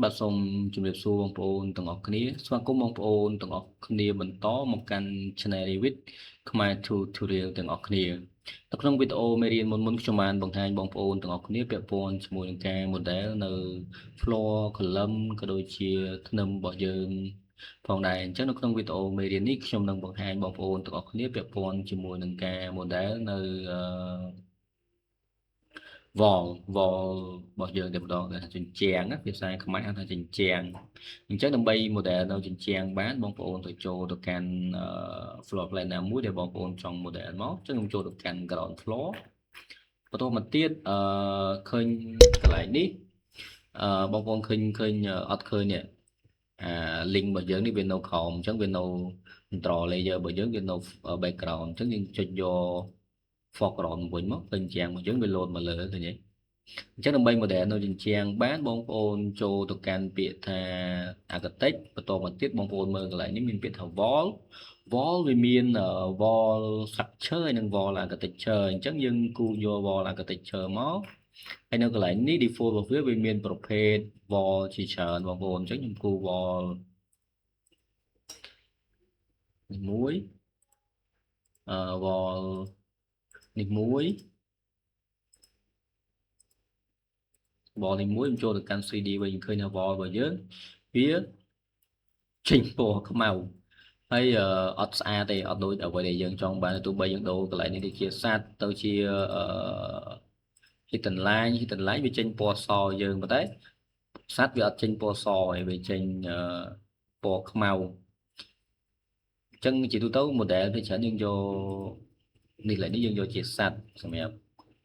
បាទសូមជម្រាបសួរបងប្អូនទាំងអស់គ្នាស្វាគមន៍បងប្អូនទាំងអស់គ្នាបន្តមកកាន់ Channel Revit ខ្មែរ Tutorial ទាំងអស់គ្នានៅក្នុងវីដេអូមេរៀនមុនខ្ញុំបានបង្ហាញបងប្អូនទាំងអស់គ្នាពាក់ព័ន្ធជាមួយនឹងការ model នៅ floor column ក៏ដូចជាធ្នឹមរបស់យើងផងដែរអញ្ចឹងនៅក្នុងវីដេអូមេរៀននេះខ្ញុំនឹងបង្ហាញបងប្អូនទាំងអស់គ្នាពាក់ព័ន្ធជាមួយនឹងការ model នៅវ៉លរបស់យើងតែម្ដងថាជញ្ជាំងភាសាខ្មែរហៅថាជញ្ជាំងអញ្ចឹងដើម្បី model នៅជញ្ជាំងបានបងប្អូនទៅចូលទៅកាន់ floor plan ណាមួយដែលបងប្អូនចង់ model មកអញ្ចឹងខ្ញុំចូលទៅកាន់ ground floor បន្តមកទៀតឃើញកន្លែងនេះបងប្អូនឃើញអត់ឃើញនេះlink របស់យើងនេះវានៅក្រោមអញ្ចឹងវានៅ control layer របស់យើងវានៅ background អញ្ចឹងយើងចុចយក foreground វិញមកពេញជាងរបស់យើងវា load មកលើឃើញទេអញ្ចឹងដើម្បី model នៅជញ្ជាំងបានបងប្អូនចូលទៅកាន់ពាក្យថា architect បន្តមកទៀតបងប្អូនមើលកន្លែងនេះមានពាក្យថា wall វាមាន wall structure ហើយនិង wall architecture អញ្ចឹងយើងគូសយក wall architecture មកហើយនៅកន្លែងនេះ default របស់វាមានប្រភេទ wall ជាច្រើនបងប្អូនអញ្ចឹងខ្ញុំគូ wall នេះមួយ wall នេះមួយ wall នេះមួយខ្ញុំចូលទៅកាន់ 3D វិញឃើញថា wall របស់យើងវាចេញពណ៌ខ្មៅហើយអត់ស្អាតទេអត់ដូចអ្វីដែលយើងចង់បានទោះបីយើងដូរកន្លែងនេះទៅជាសាត់ទៅជាhidden line វាចេញពណ៌សយើងប៉ុន្តែសាត់វាអត់ចេញពណ៌សហើយវាចេញពណ៌ខ្មៅអញ្ចឹងជាទូទៅ model វាច្រើនយើងយកនេះឡើយនេះយើងយកជាសាត់សម្រាប់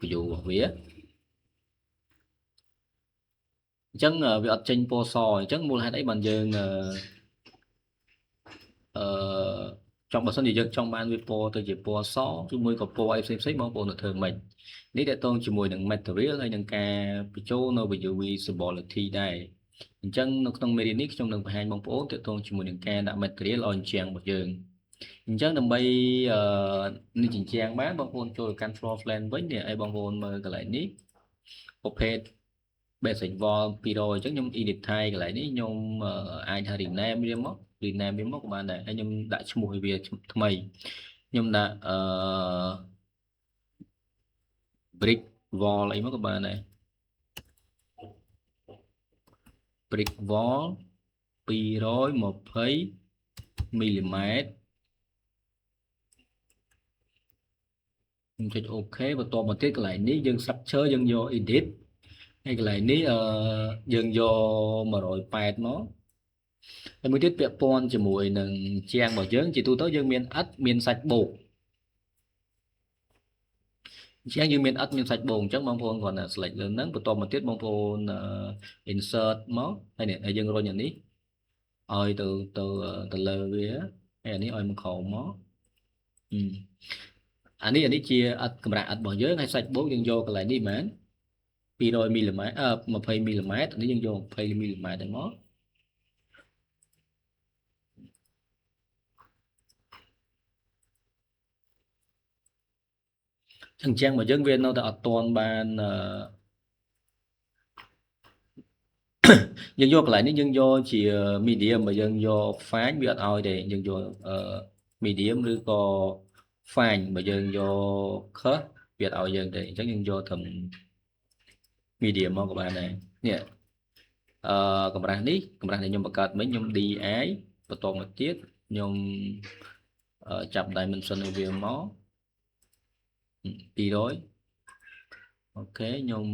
view របស់វាអញ្ចឹងវាអត់ចេញពណ៌សអញ្ចឹងមូលហេតុអីបានយើងចង់បើសិនជាយើងចង់បានវាពណ៌ទៅជាពណ៌សឬមួយក៏ពណ៌អីផ្សេងបងប្អូនទៅធ្វើម៉េចនេះតើតងជាមួយនឹង material ហើយនឹងការបញ្ចូលនៅ visibility ដែរអញ្ចឹងនៅក្នុងមេរៀននេះខ្ញុំនឹងបង្ហាញបងប្អូនតើតងជាមួយនឹងការដាក់ material ឲ្យជញ្ជាំងរបស់យើងអញ្ចឹងដើម្បីនេះជញ្ជាំងបានបងប្អូនចូលទៅកាន់ floor plan វិញនេះឲ្យបងប្អូនមើលកន្លែងនេះប្រភេទ basic wall 200អញ្ចឹងខ្ញុំ edit ថៃកន្លែងនេះខ្ញុំអាចថា rename វាមកក៏បានដែរហើយខ្ញុំដាក់ឈ្មោះឲ្យវាថ្មីខ្ញុំដាក់brick wall អីមកក៏បានដែរ brick wall 220 មីលីម៉ែត្រខ្ញុំចុច OK បន្តមកទៀតកន្លែងនេះយើង structure យើងយក edit ហើយកន្លែងនេះយើងយក180មកហើយមួយទៀតពាក់ព័ន្ធជាមួយនឹងជាងរបស់យើងជាទូទៅយើងមានឥដ្ឋមានសាច់បូកជាងយើងមានឥដ្ឋមានសាច់បូកអញ្ចឹងបងប្អូនគ្រាន់តែ select លើហ្នឹងបន្តមកទៀតបងប្អូន insert មកហើយនេះហើយយើងរុញអានេះឲ្យទៅលើវាហើយអានេះឲ្យមកក្រោមមកអានេះជាឥដ្ឋកម្រាស់ឥដ្ឋរបស់យើងហើយសាច់បូកយើងយកកន្លែងនេះមែន200មីលីម៉ែត្រ20មីលីម៉ែត្រនេះយើងយក20មីលីម៉ែត្រទៅមកអញ្ចឹងមកយើងវានៅតែអត់ទាន់បានយើងយកកន្លែងនេះយើងយកជា medium បើយើងយក fine វាអត់ឲ្យទេយើងយកmedium ឬក៏ fine បើយើងយក curve វាអត់ឲ្យយើងទេអញ្ចឹងយើងយកត្រឹម medium មកក៏បានដែរនេះកម្រាស់នេះខ្ញុំបង្កើតមិញខ្ញុំ DI បន្តមកទៀតខ្ញុំចាប់ dimension ឲ្យវាមក200អូខេខ្ញុំ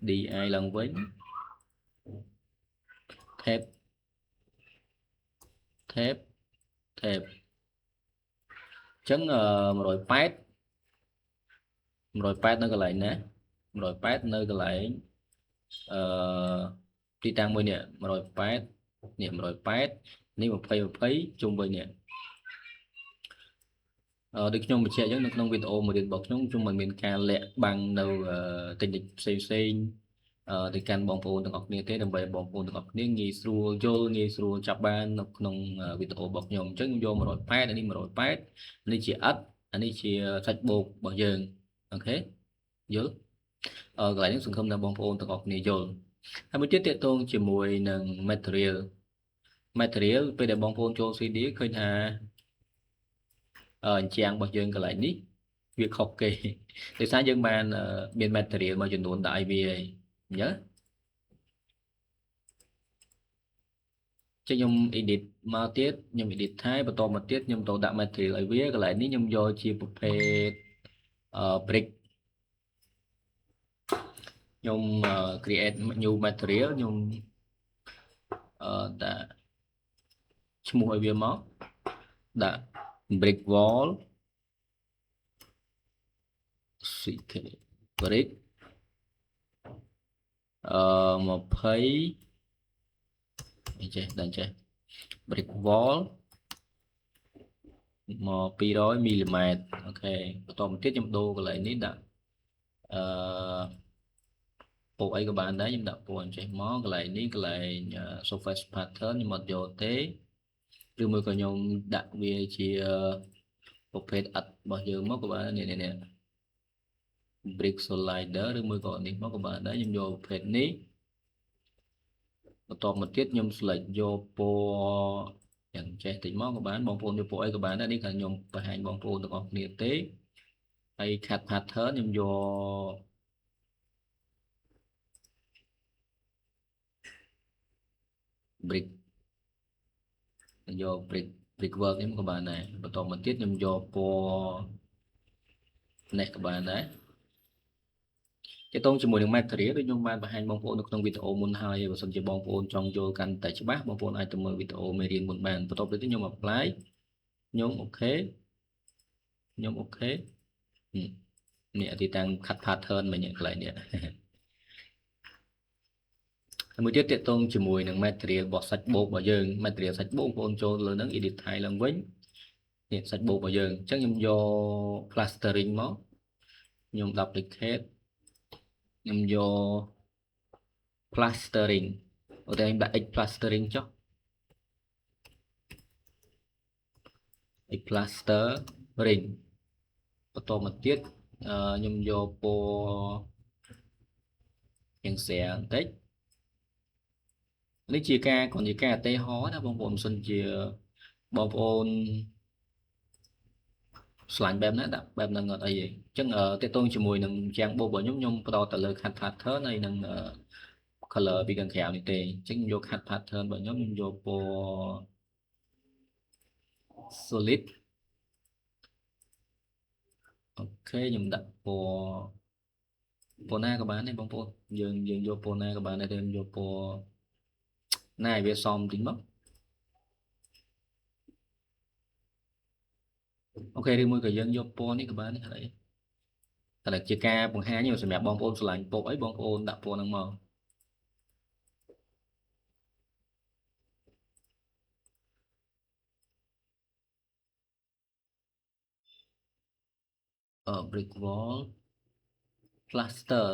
DI ឡើងវិញ tab អញ្ចឹង180នៅកន្លែងណា180នៅកន្លែងទីតាំងមួយនេះ180នេះ180នេះ20ជុំវិញនេះដូចខ្ញុំបញ្ជាក់អញ្ចឹងនៅក្នុងវីដេអូមួយរៀនរបស់ខ្ញុំមិនមានការលាក់បាំងនៅtechniqueផ្សេងទៅកាន់បងប្អូនទាំងអស់គ្នាទេដើម្បីបងប្អូនទាំងអស់គ្នាងាយស្រួលយល់ងាយស្រួលចាប់បាននៅក្នុងវីដេអូរបស់ខ្ញុំអញ្ចឹងខ្ញុំយក180អានេះ180នេះជាឥដ្ឋអានេះជាសាច់បូករបស់យើងអូខេយល់ កន្លែងនេះសង្ឃឹមថាបងប្អូនទាំងអស់គ្នាយល់ហើយមួយទៀតទាក់ទងជាមួយនឹង material ពេលដែលបងប្អូនចូល CD ឃើញថាអញ្ចាំងរបស់យើងកន្លែងនេះវាខុសគេដោយសារយើងបានមាន material មួយចំនួនដាក់ឲ្យវាហើយអញ្ចឹងខ្ញុំ edit មកទៀតខ្ញុំ edit ថែបន្តមកទៀតខ្ញុំទៅដាក់ material ឲ្យវាកន្លែងនេះខ្ញុំយកជាប្រភេទbrick ខ្ញុំ create new material ខ្ញុំដាក់ឈ្មោះឲ្យវាមកដាក់ brick wall CK brick 20អីចេះដល់ចេះ brick wall មក200 មីលីម៉ែត្រអូខេបន្តមកទៀតខ្ញុំដូរកន្លែងនេះដាក់ពណ៌អីក៏បានដែរខ្ញុំដាក់ពណ៌អញ្ចេះមកកន្លែងនេះកន្លែង surface pattern ខ្ញុំអត់យកទេឬមួយក៏ខ្ញុំដាក់វាជាប្រភេទឥដ្ឋរបស់យើងមកក៏បាននេះ brick slider ឬមួយក៏នេះមកក៏បានដែរខ្ញុំយកប្រភេទនេះបន្តមកទៀតខ្ញុំ select យកពណ៌យ៉ាងចេះតិចមកក៏បានបងប្អូនយកពណ៌អីក៏បានដែរនេះខ្ញុំបង្ហាញបងប្អូនទាំងអស់គ្នាទេហើយ cut pattern ខ្ញុំយកbrick work នេះក៏បានដែរបន្តមកទៀតខ្ញុំយកពណ៌នេះក៏បានដែរទាក់ទងជាមួយនឹង material ដូចខ្ញុំបានបង្ហាញបងប្អូននៅក្នុងវីដេអូមុនហើយបើសិនជាបងប្អូនចង់យល់កាន់តែច្បាស់បងប្អូនអាចទៅមើលវីដេអូមេរៀនមុនបានបន្ទាប់ពីខ្ញុំ apply ខ្ញុំអូខេនេះទីតាំង cut pattern មិញកន្លែងនេះមួយទៀតទាក់ទងជាមួយនឹង material របស់សាច់បូករបស់យើង material សាច់បូកបងប្អូនចូលលើហ្នឹង edit ថៃឡើងវិញនេះសាច់បូករបស់យើងអញ្ចឹងខ្ញុំយក plastering មកខ្ញុំ duplicate ខ្ញុំយក plastering ឧទាហរណ៍ដាក់ x plastering ចុះ x plastering បន្តមកទៀតខ្ញុំយកពណ៌យ៉ាងស្រាលបន្តិចនេះជាការឧទាហរណ៍ណាបងប្អូនមិនសិនជាបងប្អូនឆ្លាញ់បែបណាដាក់បែបហ្នឹងអត់អីទេអញ្ចឹងទាក់ទងជាមួយនឹងជាងបូបរបស់ខ្ញុំផ្ដោតទៅលើ cut pattern ហើយនឹង color ពីខាងក្រៅនេះទេអញ្ចឹងខ្ញុំយក cut pattern របស់ខ្ញុំយកពណ៌ solid អូខេខ្ញុំដាក់ពណ៌ណាក៏បានដែរបងប្អូនយើងយកពណ៌ណាក៏បានដែរខ្ញុំយកពណ៌ណាឲ្យវាសមតិចមកអូខេឬមួយក៏យើងយកពណ៌នេះក៏បានដែរតែជាការបង្ហាញសម្រាប់បងប្អូនឆ្លាញ់ពពអីបងប្អូនដាក់ពណ៌ហ្នឹងមកbrick wall plaster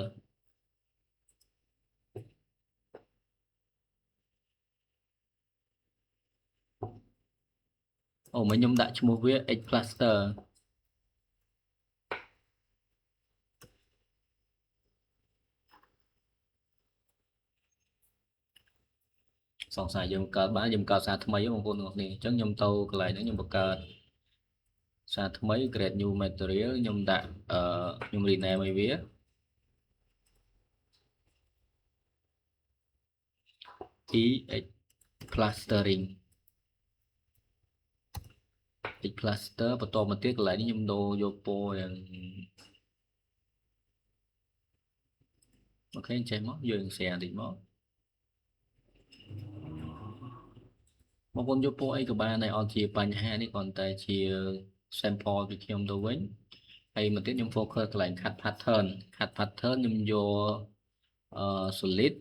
អូមកខ្ញុំដាក់ឈ្មោះវា x plaster សង្ស័យយើងបង្កើតបានយើងបង្កើតសារថ្មីបងប្អូនទាំងអស់គ្នាអញ្ចឹងខ្ញុំទៅកន្លែងហ្នឹងខ្ញុំបង្កើតសារថ្មី create new material ខ្ញុំដាក់ខ្ញុំ rename ឲ្យវា x plastering x plaster បន្តមកទៀតកន្លែងនេះខ្ញុំដូរយកពណ៌យ៉ាងអូខេចេះមកយើង share តិចមកបងប្អូនយកពណ៌អីក៏បានដែរអត់ជាបញ្ហានេះគ្រាន់តែជា sample ពីខ្ញុំទៅវិញហើយមកទៀតខ្ញុំ focus កន្លែង cut pattern ខ្ញុំយក solid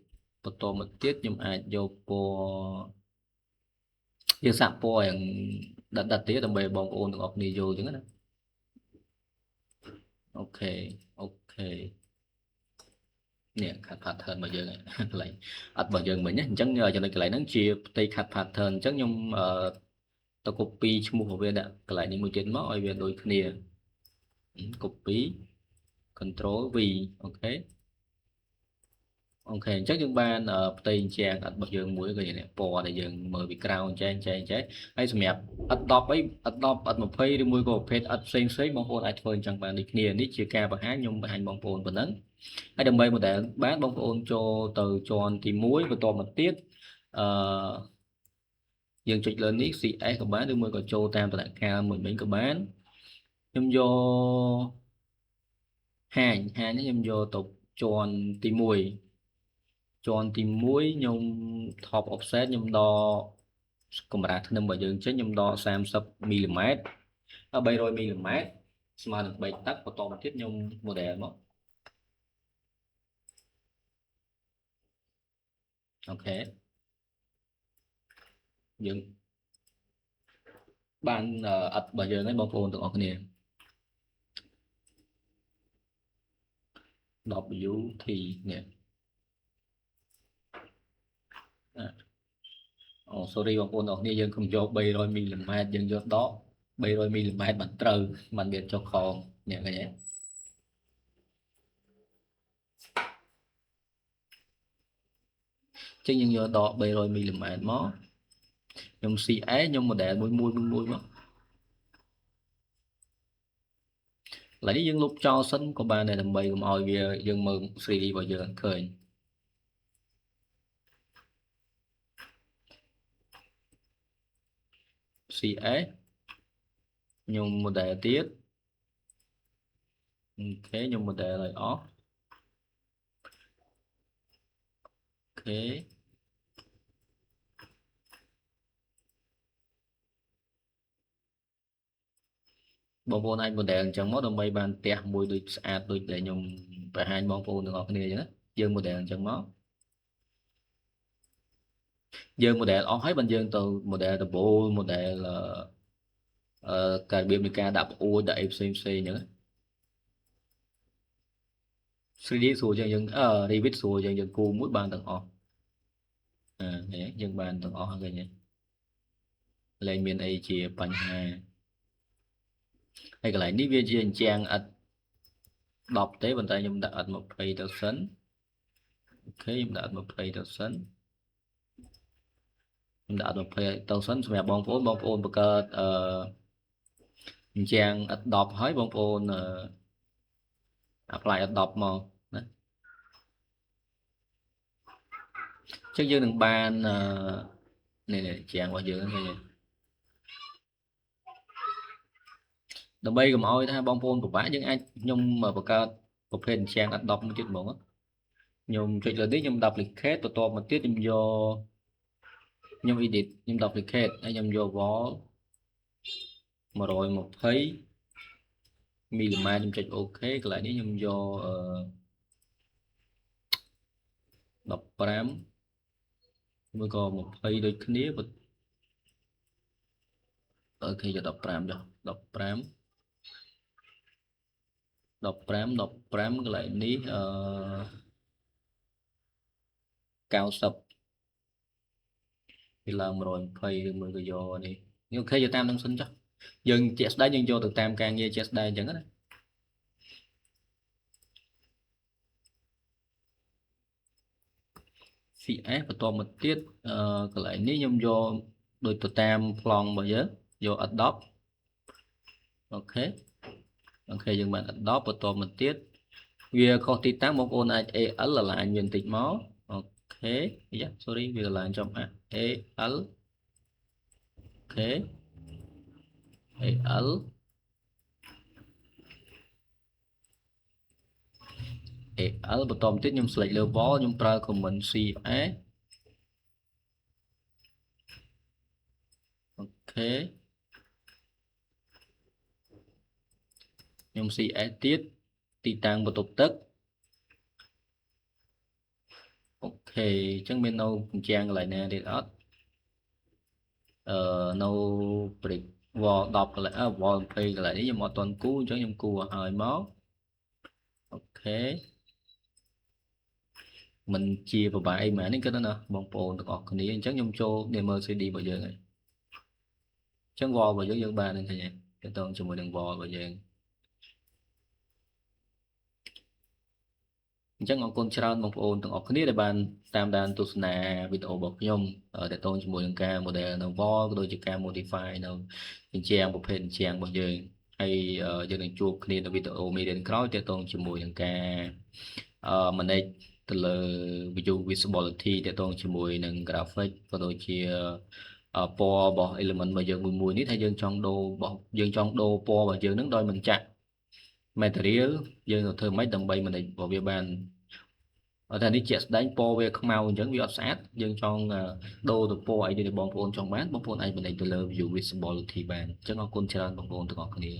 បន្តមកទៀតខ្ញុំអាចយកពណ៌យើងសាក់ពណ៌យ៉ាងដិតទៀតដើម្បីបងប្អូនទាំងអស់គ្នាយល់អញ្ចឹងណាអូខេនេះ cut pattern របស់យើងកន្លែងអត់របស់យើងមិញណាអញ្ចឹងចំណុចកន្លែងហ្នឹងជាផ្ទៃ cut pattern អញ្ចឹងខ្ញុំទៅ copy ឈ្មោះរបស់វាដាក់កន្លែងនេះមួយទៀតមកឲ្យវាដូចគ្នា copy control V អូខេ ok chắc chúng ban ở tây trang ở bậc dương mũi cái này bò để dương mở bị crown trang hay xem đẹp ở một phây đi mũi cổ phết ở xem bóng ôn ai thôi chẳng bạn đi kia đi chia ca và hát nhung hành bóng ôn vẫn nắng ai đầm bay một để bán bóng ôn cho từ tròn thì muối và to một tiết dương trịch lên ít xị ấy của bán đi mũi cổ trâu tam tại ca mình của bán nhung vô hai hai nó nhung vô tục tròn thì mùi chọn tìm muối nhung top offset nhung đo cầm ra thân bởi dương chết nhung đo 30 mm ở 300 mm mà được bảy tắc của toàn thiết nhung model mà ok dương bạn ật bởi dương ấy bao phồn được ở nè W thì nè sorry bao phồn ở nè dương không cho 300 mm dương cho đó 300 mm bạn trừ bạn biệt cho con nhẹ cái nhé chứ nhưng do đó 300 mm mó nhung xì é nhung model mùi mà lấy dương lúc cho sân của ba này làm bày mọi việc dương mừng suy đi vào giờ khởi CS nhưng một đề tiết thế nhưng một đề lại off thế bóng bồn anh một đề chẳng mất đồng bay bàn tè mùi đôi sạch đôi để nhung và hai bóng bồn được ngọt này chứ dương một đề chẳng mất dương một đề off hết bên dương từ một đề từ bộ một đề là cả biệt ca đạp u đại CMC nữa 3D សួរចឹងយើងRevit សួរចឹងយើងគូមួយបានទាំងអស់យើងបានទាំងអស់ហ្នឹងឯងលែងមានអីជាបញ្ហាហើយកន្លែងនេះវាជាអញ្ចាំងឥត10ទេប៉ុន្តែខ្ញុំដាក់ឥត20ទៅសិនអូខេខ្ញុំដាក់ឥត20ទៅសិនខ្ញុំដាក់ឥត20ទៅសិនសម្រាប់បងប្អូនបង្កើតអញ្ចាំងឥត10ហើយបងប្អូនapply ឥត10មកណាចឹងយើងនឹងបាននេះអញ្ចាំងរបស់យើងហ្នឹងដើម្បីកុំឲ្យថាបងប្អូនពិបាកយើងអាចខ្ញុំបង្កើតប្រភេទអញ្ចាំងឥត10មួយទៀតហ្មងខ្ញុំចុចលើនេះខ្ញុំ duplicate បន្ទាប់មកទៀតខ្ញុំយកខ្ញុំ edit ខ្ញុំ duplicate ហើយខ្ញុំយក wall 120 mm ខ្ញុំចុច OK កន្លែងនេះខ្ញុំយក15មួយក៏20ដូចគ្នាអូខេយក15ចុះ15កន្លែងនេះ90វាឡើង120ឬមួយក៏យកនេះអូខេយកតាមនឹងសិនចុះយើងជាក់ស្ដែងយើងយកទៅតាមការងារជាក់ស្ដែងអញ្ចឹងណា CS បន្តមកទៀតកន្លែងនេះខ្ញុំយកដូចទៅតាមប្លង់របស់យើងយក Adobe អូខេយើងបាន Adobe បន្តមកទៀតវាខុសទីតាំងបងប្អូនអាច AL ឡាញវាបន្តិចមកអូខេយ៉ា sorry វាឡាញចំអា AL អូខេ AL AL បន្តមកទៀតខ្ញុំ select លើ wall ខ្ញុំប្រើ command CS អូខេខ្ញុំ CS ទៀតទីតាំងបន្ទប់ទឹកអូខេអញ្ចឹងមាននៅអញ្ចាំងកន្លែងណាទៀតអត់នៅ brick wall 10កន្លែងwall 20កន្លែងនេះខ្ញុំអត់ទាន់គូអញ្ចឹងខ្ញុំគូឲ្យហើយមកអូខេមិនជាប្របាអីមែននេះគឺណាបងប្អូនទាំងអស់គ្នាអញ្ចឹងខ្ញុំចូល demo CD របស់យើងហើយអញ្ចឹង wall របស់យើងបាននឹងឃើញទេតើជាមួយនឹង wall របស់យើង ចឹងអរគុណច្រើនបងប្អូនទាំងអស់គ្នាដែលបានតាមដានទស្សនាវីដេអូរបស់ខ្ញុំដែលតងជាមួយនឹងការ model នៅ wall ក៏ដូចជាការ modify នៅជញ្ជាំងប្រភេទជញ្ជាំងរបស់យើងហើយយើងនឹងជួបគ្នានៅវីដេអូមេរៀនក្រោយទាក់ទងជាមួយនឹងការmanage ទៅលើ view visibility ទាក់ទងជាមួយនឹង graphic ក៏ដូចជាពណ៌របស់ element របស់យើងមួយនេះថាយើងចង់ដូរយើងចង់ដូរពណ៌របស់យើងនឹងដោយមិនចាក់ material យើងនឹងធ្វើម៉េចដើម្បី manage របស់វាបានតែនេះជាក់ស្ដែងពណ៌វាខ្មៅអញ្ចឹងវាអត់ស្អាតយើងចង់ដូរទៅពណ៌អីដែលបងប្អូនចង់បានបងប្អូនអាច manage ទៅលើ view visibility បានអញ្ចឹងអរគុណច្រើនបងប្អូនទាំងអស់គ្នា